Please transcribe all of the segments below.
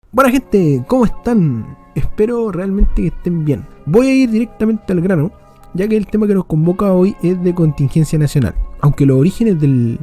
Buena gente, ¿cómo están? Espero realmente que estén bien. Voy a ir directamente al grano, ya que el tema que nos convoca hoy es de contingencia nacional, aunque los orígenes del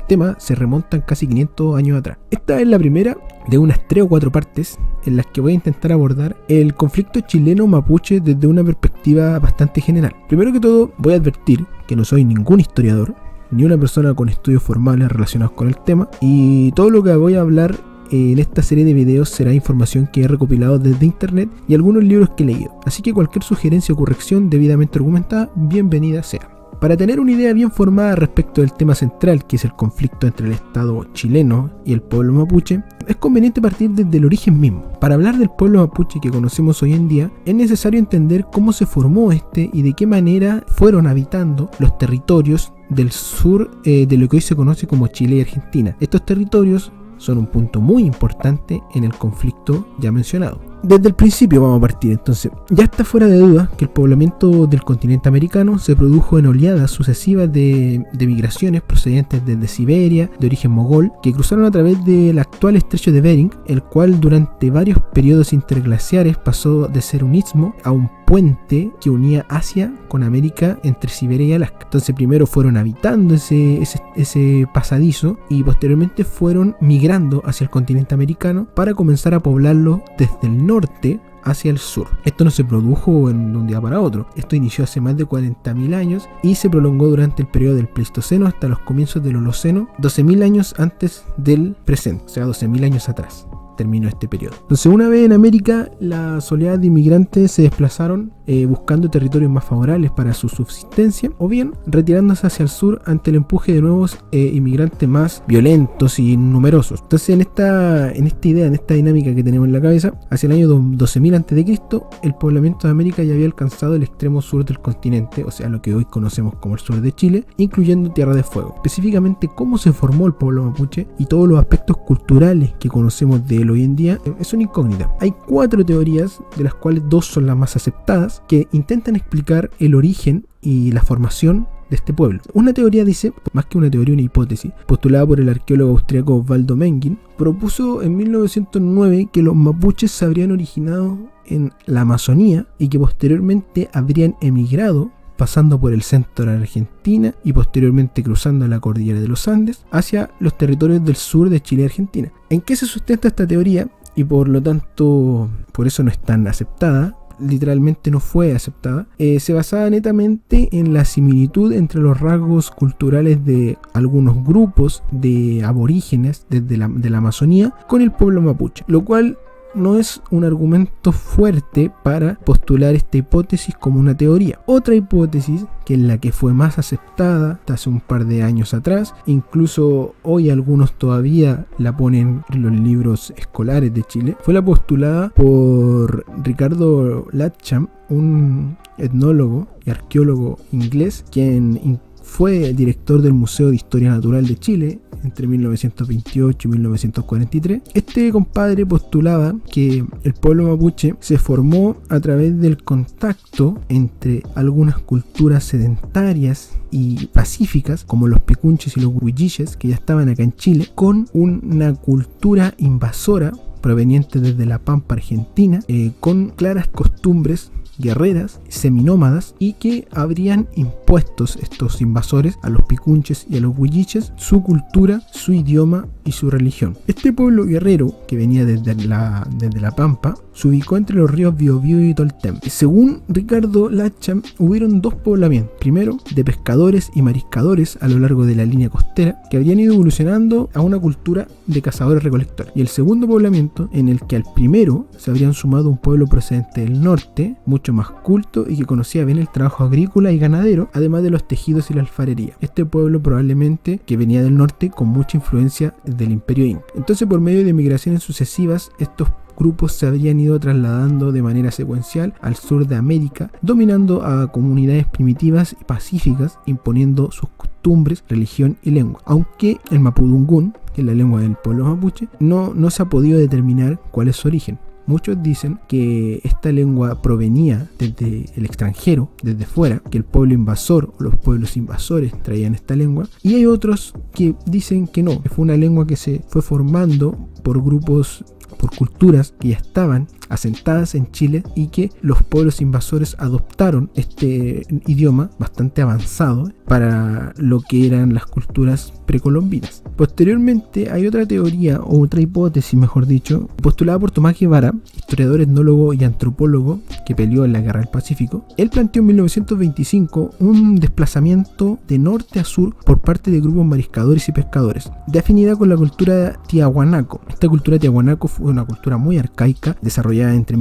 tema se remontan casi 500 años atrás. Esta es la primera de unas 3 o 4 partes en las que voy a intentar abordar el conflicto chileno-mapuche desde una perspectiva bastante general. Primero que todo, voy a advertir que no soy ningún historiador, ni una persona con estudios formales relacionados con el tema, y todo lo que voy a hablar en esta serie de videos será información que he recopilado desde internet y algunos libros que he leído, así que cualquier sugerencia o corrección debidamente argumentada, bienvenida sea. Para tener una idea bien formada respecto del tema central, que es el conflicto entre el Estado chileno y el pueblo mapuche, es conveniente partir desde el origen mismo. Para hablar del pueblo mapuche que conocemos hoy en día, es necesario entender cómo se formó este y de qué manera fueron habitando los territorios del sur de lo que hoy se conoce como Chile y Argentina. Estos territorios son un punto muy importante en el conflicto ya mencionado. Desde el principio vamos a partir entonces. Ya está fuera de duda que el poblamiento del continente americano se produjo en oleadas sucesivas de migraciones procedentes desde Siberia, de origen mogol, que cruzaron a través del actual estrecho de Bering, el cual durante varios periodos interglaciares pasó de ser un istmo a un puente que unía Asia con América entre Siberia y Alaska. Entonces primero fueron habitando ese pasadizo y posteriormente fueron migrando hacia el continente americano para comenzar a poblarlo desde el norte hacia el sur. Esto no se produjo en un día para otro. Esto inició hace más de 40.000 años y se prolongó durante el periodo del Pleistoceno hasta los comienzos del Holoceno, 12.000 años antes del presente, o sea, 12.000 años atrás terminó este periodo. Entonces, una vez en América, las oleadas de inmigrantes se desplazaron buscando territorios más favorables para su subsistencia, o bien retirándose hacia el sur ante el empuje de nuevos inmigrantes más violentos y numerosos. Entonces, en esta idea, en esta dinámica que tenemos en la cabeza, hacia el año 12.000 a.C., el poblamiento de América ya había alcanzado el extremo sur del continente, o sea, lo que hoy conocemos como el sur de Chile, incluyendo Tierra de Fuego. Específicamente, cómo se formó el pueblo mapuche y todos los aspectos culturales que conocemos de él hoy en día es una incógnita. Hay 4 teorías, de las cuales 2 son las más aceptadas, que intentan explicar el origen y la formación de este pueblo. Una teoría dice, más que una teoría, una hipótesis, postulada por el arqueólogo austriaco Osvaldo Menggin, propuso en 1909 que los mapuches se habrían originado en la Amazonía y que posteriormente habrían emigrado pasando por el centro de la Argentina y posteriormente cruzando la cordillera de los Andes hacia los territorios del sur de Chile y Argentina. ¿En qué se sustenta esta teoría? Y por lo tanto, por eso no es tan aceptada, literalmente no fue aceptada, se basaba netamente en la similitud entre los rasgos culturales de algunos grupos de aborígenes de la Amazonía con el pueblo mapuche, lo cual no es un argumento fuerte para postular esta hipótesis como una teoría. Otra hipótesis, que es la que fue más aceptada hasta hace un par de años atrás, incluso hoy algunos todavía la ponen en los libros escolares de Chile, fue la postulada por Ricardo Latcham, un etnólogo y arqueólogo inglés, quien fue director del Museo de Historia Natural de Chile entre 1928 y 1943. Este compadre postulaba que el pueblo mapuche se formó a través del contacto entre algunas culturas sedentarias y pacíficas, como los picunches y los huilliches, que ya estaban acá en Chile, con una cultura invasora proveniente desde la Pampa Argentina, con claras costumbres guerreras, seminómadas, y que habrían impuestos estos invasores a los picunches y a los huilliches su cultura, su idioma y su religión. Este pueblo guerrero, que venía desde la Pampa, se ubicó entre los ríos Biobío y Toltem. Según Ricardo Latcham, hubieron 2 poblamientos. Primero, de pescadores y mariscadores a lo largo de la línea costera, que habrían ido evolucionando a una cultura de cazadores-recolectores. Y el segundo poblamiento, en el que al primero se habrían sumado un pueblo procedente del norte, mucho más culto y que conocía bien el trabajo agrícola y ganadero, además de los tejidos y la alfarería. Este pueblo probablemente que venía del norte con mucha influencia del Imperio Inca. Entonces, por medio de migraciones sucesivas, estos grupos se habrían ido trasladando de manera secuencial al sur de América, dominando a comunidades primitivas y pacíficas, imponiendo sus costumbres, religión y lengua. Aunque el mapudungún, que es la lengua del pueblo mapuche, no se ha podido determinar cuál es su origen. Muchos dicen que esta lengua provenía desde el extranjero, desde fuera, que el pueblo invasor o los pueblos invasores traían esta lengua, y hay otros que dicen que no, que fue una lengua que se fue formando por grupos por culturas que ya estaban asentadas en Chile y que los pueblos invasores adoptaron este idioma bastante avanzado para lo que eran las culturas precolombinas. Posteriormente hay otra teoría, o otra hipótesis mejor dicho, postulada por Tomás Guevara, historiador, etnólogo y antropólogo que peleó en la Guerra del Pacífico. Él planteó en 1925 un desplazamiento de norte a sur por parte de grupos mariscadores y pescadores, de afinidad con la cultura tiahuanaco. Esta cultura tiahuanaco fue una cultura muy arcaica, desarrollada entre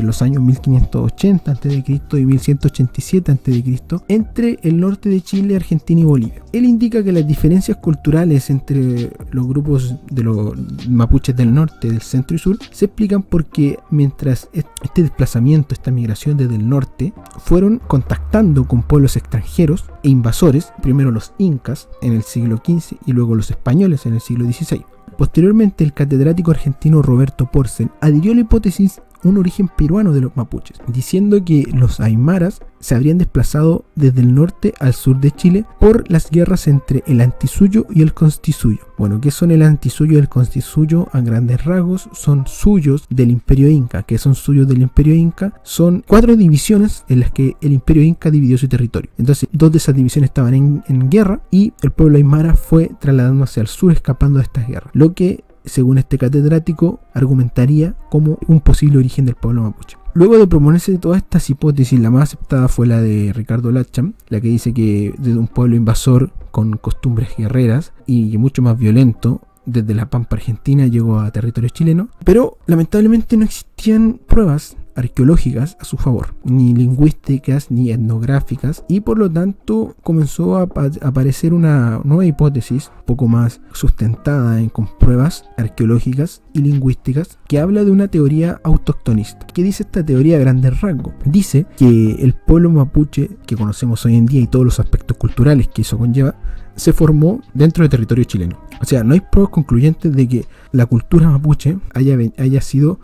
los años 1580 a.C. y 1187 a.C. entre el norte de Chile, Argentina y Bolivia. Él indica que las diferencias culturales entre los grupos de los mapuches del norte, del centro y sur se explican porque mientras este desplazamiento, esta migración desde el norte, fueron contactando con pueblos extranjeros e invasores, primero los incas en el siglo XV y luego los españoles en el siglo XVI. Posteriormente, el catedrático argentino Roberto Porcel adhirió a la hipótesis un origen peruano de los mapuches, diciendo que los aymaras se habrían desplazado desde el norte al sur de Chile por las guerras entre el Antisuyo y el Constituyo. Bueno, ¿qué son el Antisuyo y el Constituyo? A grandes rasgos son suyos del Imperio Inca. ¿Qué son suyos del Imperio Inca? Son 4 divisiones en las que el Imperio Inca dividió su territorio. Entonces, 2 de esas divisiones estaban en guerra y el pueblo aymara fue trasladando hacia el sur escapando de estas guerras. Lo que, según este catedrático, argumentaría como un posible origen del pueblo mapuche. Luego de proponerse todas estas hipótesis, la más aceptada fue la de Ricardo Lacham, la que dice que desde un pueblo invasor con costumbres guerreras y mucho más violento, desde la Pampa Argentina llegó a territorio chileno, pero lamentablemente no existían pruebas arqueológicas a su favor, ni lingüísticas ni etnográficas, y por lo tanto comenzó a aparecer una nueva hipótesis poco más sustentada con pruebas arqueológicas y lingüísticas, que habla de una teoría autoctonista. ¿Qué dice esta teoría a grandes rasgos? Dice que el pueblo mapuche que conocemos hoy en día y todos los aspectos culturales que eso conlleva se formó dentro del territorio chileno. O sea, no hay pruebas concluyentes de que la cultura mapuche haya sido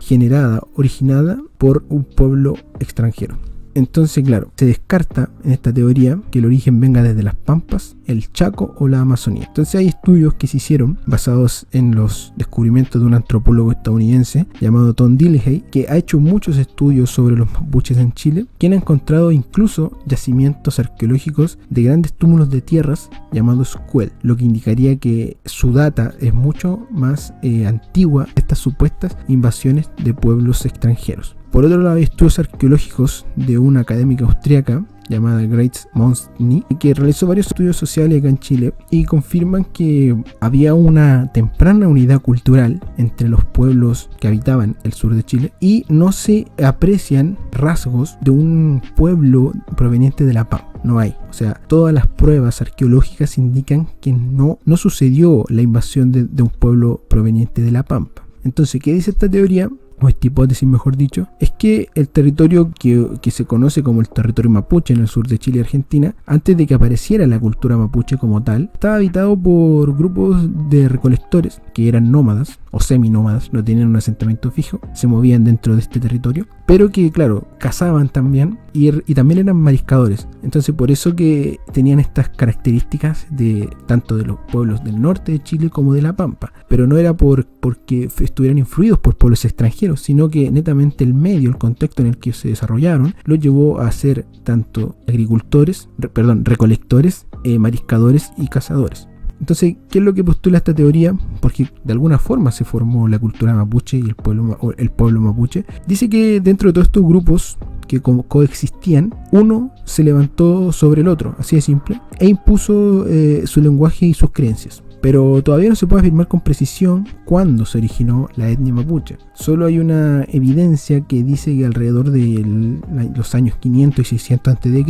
originada por un pueblo extranjero. Entonces, claro, se descarta en esta teoría que el origen venga desde las Pampas, el Chaco o la Amazonía. Entonces hay estudios que se hicieron basados en los descubrimientos de un antropólogo estadounidense llamado Tom Dillehay, que ha hecho muchos estudios sobre los mapuches en Chile, quien ha encontrado incluso yacimientos arqueológicos de grandes túmulos de tierras llamados Cuel, lo que indicaría que su data es mucho más antigua a estas supuestas invasiones de pueblos extranjeros. Por otro lado, hay estudios arqueológicos de una académica austríaca llamada Grace Monsny, que realizó varios estudios sociales acá en Chile y confirman que había una temprana unidad cultural entre los pueblos que habitaban el sur de Chile y no se aprecian rasgos de un pueblo proveniente de la Pampa. No hay. O sea, todas las pruebas arqueológicas indican que no sucedió la invasión de un pueblo proveniente de la Pampa. Entonces, ¿qué dice esta teoría? O esta hipótesis mejor dicho, es que el territorio que se conoce como el territorio mapuche en el sur de Chile y Argentina, antes de que apareciera la cultura mapuche como tal, estaba habitado por grupos de recolectores que eran nómadas o seminómadas, no tenían un asentamiento fijo, se movían dentro de este territorio, pero que claro, cazaban también y también eran mariscadores. Entonces por eso que tenían estas características de tanto de los pueblos del norte de Chile como de la Pampa, pero no era porque estuvieran influidos por pueblos extranjeros, sino que netamente el medio, el contexto en el que se desarrollaron, los llevó a ser tanto recolectores, mariscadores y cazadores. Entonces, ¿qué es lo que postula esta teoría? Porque de alguna forma se formó la cultura mapuche y el pueblo mapuche. Dice que dentro de todos estos grupos que coexistían, uno se levantó sobre el otro, así de simple, e impuso su lenguaje y sus creencias. Pero todavía no se puede afirmar con precisión cuándo se originó la etnia mapuche. Solo hay una evidencia que dice que alrededor de los años 500 y 600 a.C.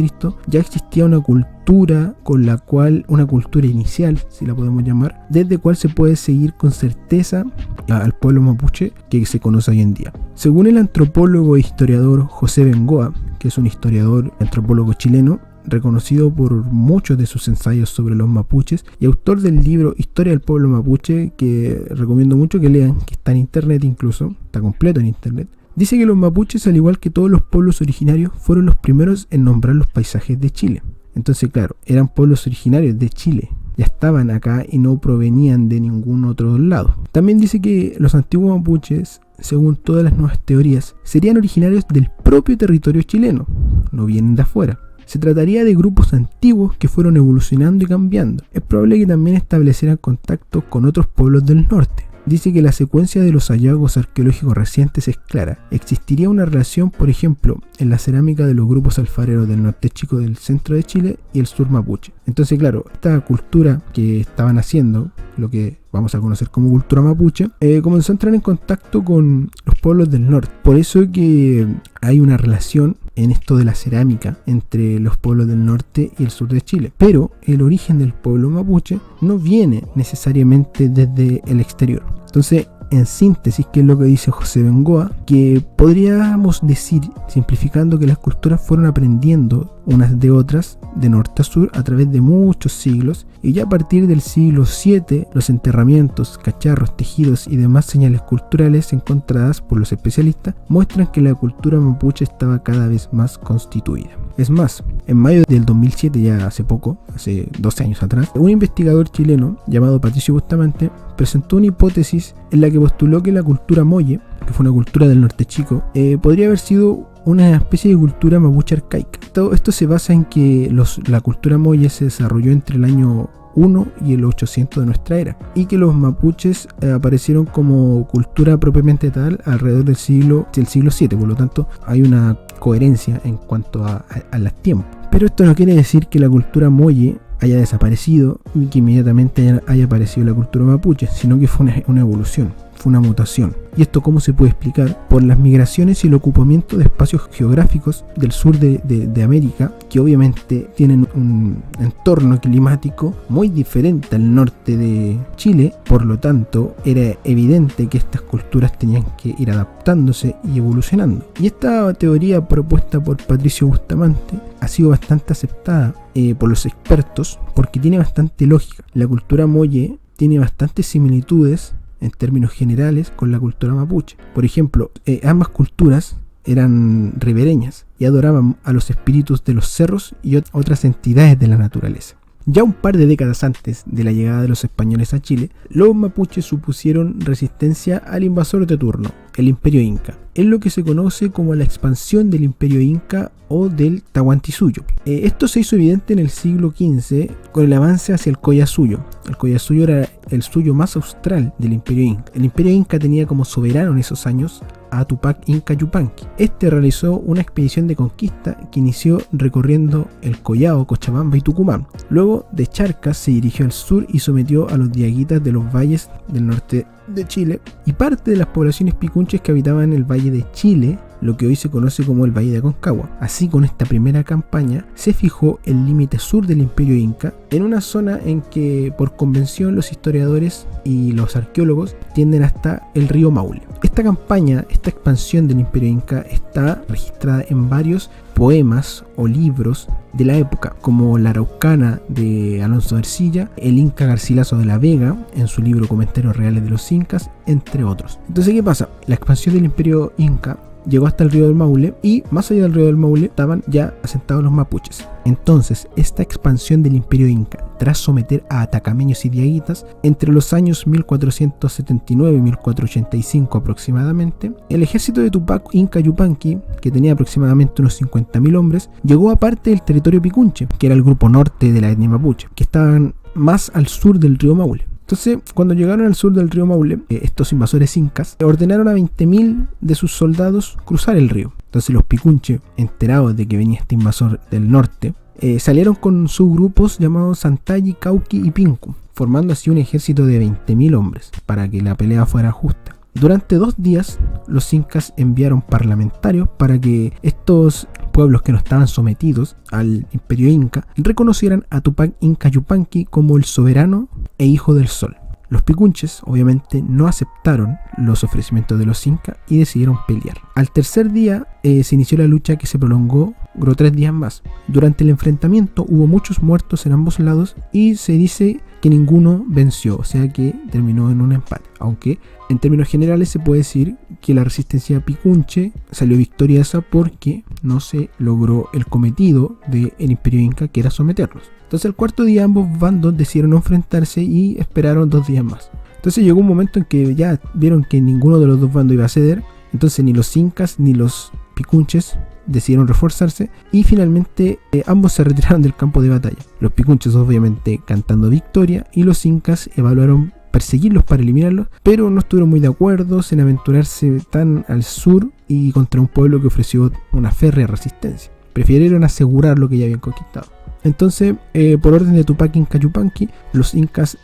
ya existía una cultura una cultura inicial, si la podemos llamar, desde cual se puede seguir con certeza al pueblo mapuche que se conoce hoy en día. Según el antropólogo e historiador José Bengoa, que es un historiador antropólogo chileno, reconocido por muchos de sus ensayos sobre los mapuches y autor del libro Historia del Pueblo Mapuche, que recomiendo mucho que lean, que está en internet incluso, está completo en internet. Dice que los mapuches, al igual que todos los pueblos originarios, fueron los primeros en nombrar los paisajes de Chile. Entonces, claro, eran pueblos originarios de Chile, ya estaban acá y no provenían de ningún otro lado. También dice que los antiguos mapuches, según todas las nuevas teorías, serían originarios del propio territorio chileno, no vienen de afuera. Se trataría de grupos antiguos que fueron evolucionando y cambiando. Es probable que también establecieran contacto con otros pueblos del norte. Dice que la secuencia de los hallazgos arqueológicos recientes es clara. Existiría una relación, por ejemplo, en la cerámica de los grupos alfareros del norte chico del centro de Chile y el sur mapuche. Entonces, claro, esta cultura que estaban haciendo, lo que vamos a conocer como cultura mapuche, comenzó a entrar en contacto con los pueblos del norte. Por eso que hay una relación en esto de la cerámica entre los pueblos del norte y el sur de Chile. Pero el origen del pueblo mapuche no viene necesariamente desde el exterior. Entonces, en síntesis, ¿qué es lo que dice José Bengoa? Que podríamos decir, simplificando, que las culturas fueron aprendiendo unas de otras, de norte a sur, a través de muchos siglos, y ya a partir del siglo VII, los enterramientos, cacharros, tejidos y demás señales culturales encontradas por los especialistas muestran que la cultura mapuche estaba cada vez más constituida. Es más, en mayo del 2007, ya hace poco, hace 12 años atrás, un investigador chileno llamado Patricio Bustamante presentó una hipótesis en la que postuló que la cultura molle, que fue una cultura del norte chico, podría haber sido una especie de cultura mapuche arcaica. Esto se basa en que la cultura molle se desarrolló entre el año 1 y el 800 de nuestra era, y que los mapuches aparecieron como cultura propiamente tal alrededor del siglo VII, por lo tanto hay una coherencia en cuanto a los tiempos. Pero esto no quiere decir que la cultura molle haya desaparecido y que inmediatamente haya aparecido la cultura mapuche, sino que fue una evolución, fue una mutación. ¿Y esto cómo se puede explicar? Por las migraciones y el ocupamiento de espacios geográficos del sur de América, que obviamente tienen un entorno climático muy diferente al norte de Chile. Por lo tanto, era evidente que estas culturas tenían que ir adaptándose y evolucionando. Y esta teoría propuesta por Patricio Bustamante ha sido bastante aceptada por los expertos porque tiene bastante lógica. La cultura molle tiene bastantes similitudes en términos generales con la cultura mapuche. Por ejemplo, ambas culturas eran ribereñas y adoraban a los espíritus de los cerros y otras entidades de la naturaleza. Ya un par de décadas antes de la llegada de los españoles a Chile, los mapuches supusieron resistencia al invasor de turno, el Imperio Inca. Es lo que se conoce como la expansión del Imperio Inca o del Tahuantinsuyo. Esto se hizo evidente en el siglo XV con el avance hacia el Collasuyo. El Collasuyo era el suyo más austral del Imperio Inca. El Imperio Inca tenía como soberano en esos años a Tupac Inca Yupanqui. Este realizó una expedición de conquista que inició recorriendo el Collao, Cochabamba y Tucumán. Luego de Charcas se dirigió al sur y sometió a los diaguitas de los valles del norte de Chile y parte de las poblaciones picunches que habitaban en el Valle de Chile, lo que hoy se conoce como el Valle de Aconcagua. Así, con esta primera campaña se fijó el límite sur del Imperio Inca, en una zona en que por convención los historiadores y los arqueólogos tienden hasta el río Maule. Esta campaña, esta expansión del Imperio Inca está registrada en varios poemas o libros de la época, como La Araucana de Alonso de Ercilla, el Inca Garcilaso de la Vega en su libro Comentarios Reales de los Incas, entre otros. Entonces, ¿qué pasa? La expansión del Imperio Inca llegó hasta el río del Maule y más allá del río del Maule estaban ya asentados los mapuches. Entonces, esta expansión del Imperio Inca, tras someter a atacameños y diaguitas, entre los años 1479 y 1485 aproximadamente, el ejército de Tupac Inca Yupanqui, que tenía aproximadamente unos 50.000 hombres, llegó a parte del territorio picunche, que era el grupo norte de la etnia mapuche, que estaban más al sur del río Maule. Entonces, cuando llegaron al sur del río Maule, estos invasores incas ordenaron a 20.000 de sus soldados cruzar el río. Entonces los picunches, enterados de que venía este invasor del norte, salieron con subgrupos llamados Santay, Cauqui y Pincu, formando así un ejército de 20.000 hombres para que la pelea fuera justa. Durante 2 días, los incas enviaron parlamentarios para que estos pueblos que no estaban sometidos al Imperio Inca reconocieran a Tupac Inca Yupanqui como el soberano e hijo del sol. Los picunches obviamente no aceptaron los ofrecimientos de los incas y decidieron pelear. Al tercer día se inició la lucha, que se prolongó, duró 3 días más. Durante el enfrentamiento hubo muchos muertos en ambos lados y se dice que ninguno venció, o sea que terminó en un empate. Aunque en términos generales se puede decir que la resistencia picunche salió victoriosa porque no se logró el cometido del Imperio Inca, que era someterlos. Entonces el cuarto día ambos bandos decidieron no enfrentarse y esperaron 2 días más. Entonces llegó un momento en que ya vieron que ninguno de los dos bandos iba a ceder. Entonces ni los incas ni los picunches decidieron reforzarse y finalmente ambos se retiraron del campo de batalla. Los picunches obviamente cantando victoria y los incas evaluaron perseguirlos para eliminarlos, pero no estuvieron muy de acuerdo en aventurarse tan al sur y contra un pueblo que ofreció una férrea resistencia. Prefirieron asegurar lo que ya habían conquistado. Entonces, por orden de Tupac Inca Yupanqui, los incas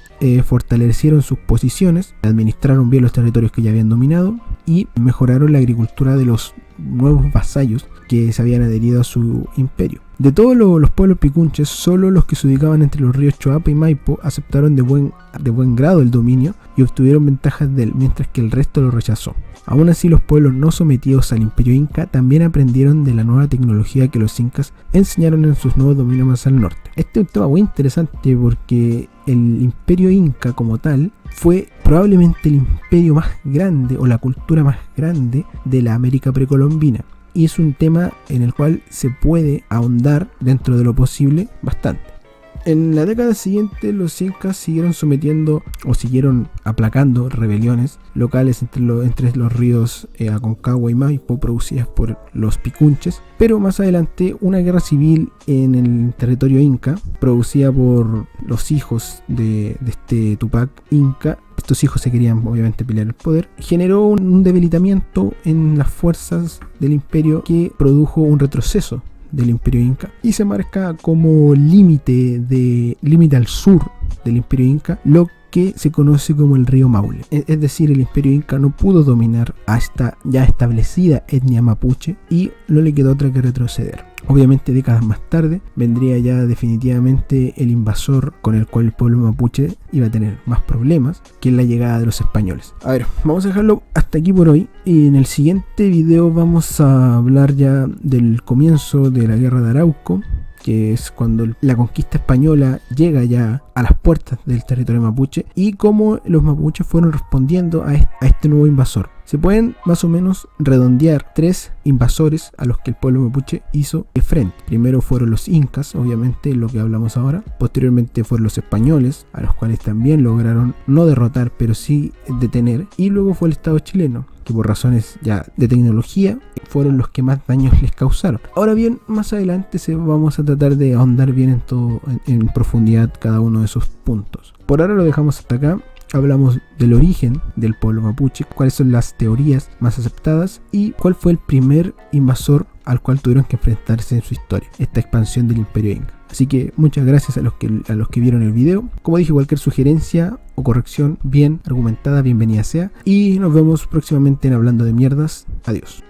fortalecieron sus posiciones, administraron bien los territorios que ya habían dominado y mejoraron la agricultura de los nuevos vasallos que se habían adherido a su imperio. De todos los pueblos picunches, solo los que se ubicaban entre los ríos Choapa y Maipo aceptaron de buen grado el dominio y obtuvieron ventajas de él, mientras que el resto lo rechazó. Aún así, los pueblos no sometidos al imperio inca también aprendieron de la nueva tecnología que los incas enseñaron en sus nuevos dominios más al norte. Este es un tema muy interesante porque el imperio inca como tal fue probablemente el imperio más grande o la cultura más grande de la América precolombina. Y es un tema en el cual se puede ahondar dentro de lo posible bastante. En la década siguiente los incas siguieron sometiendo o siguieron aplacando rebeliones locales entre los ríos Aconcagua y Maipo producidas por los picunches, pero más adelante una guerra civil en el territorio inca producida por los hijos de este Tupac Inca. Estos hijos se querían obviamente pelear el poder, generó un debilitamiento en las fuerzas del imperio que produjo un retroceso del imperio inca y se marca como límite al sur del imperio inca lo que se conoce como el río Maule. Es decir, el imperio inca no pudo dominar a esta ya establecida etnia mapuche y no le quedó otra que retroceder. Obviamente décadas más tarde vendría ya definitivamente el invasor con el cual el pueblo mapuche iba a tener más problemas, que es la llegada de los españoles. A ver, vamos a dejarlo hasta aquí por hoy y en el siguiente video vamos a hablar ya del comienzo de la guerra de Arauco, que es cuando la conquista española llega ya a las puertas del territorio mapuche y cómo los mapuches fueron respondiendo a este nuevo invasor. Se pueden más o menos redondear 3 invasores a los que el pueblo mapuche hizo frente. Primero fueron los incas, obviamente lo que hablamos ahora. Posteriormente fueron los españoles, a los cuales también lograron no derrotar, pero sí detener. Y luego fue el Estado chileno, que por razones ya de tecnología fueron los que más daños les causaron. Ahora bien, más adelante vamos a tratar de ahondar bien en todo, en profundidad cada uno de esos puntos. Por ahora lo dejamos hasta acá. Hablamos del origen del pueblo mapuche, cuáles son las teorías más aceptadas y cuál fue el primer invasor al cual tuvieron que enfrentarse en su historia, esta expansión del imperio inca. Así que muchas gracias a los que vieron el video. Como dije, cualquier sugerencia o corrección bien argumentada, bienvenida sea. Y nos vemos próximamente en Hablando de Mierdas. Adiós.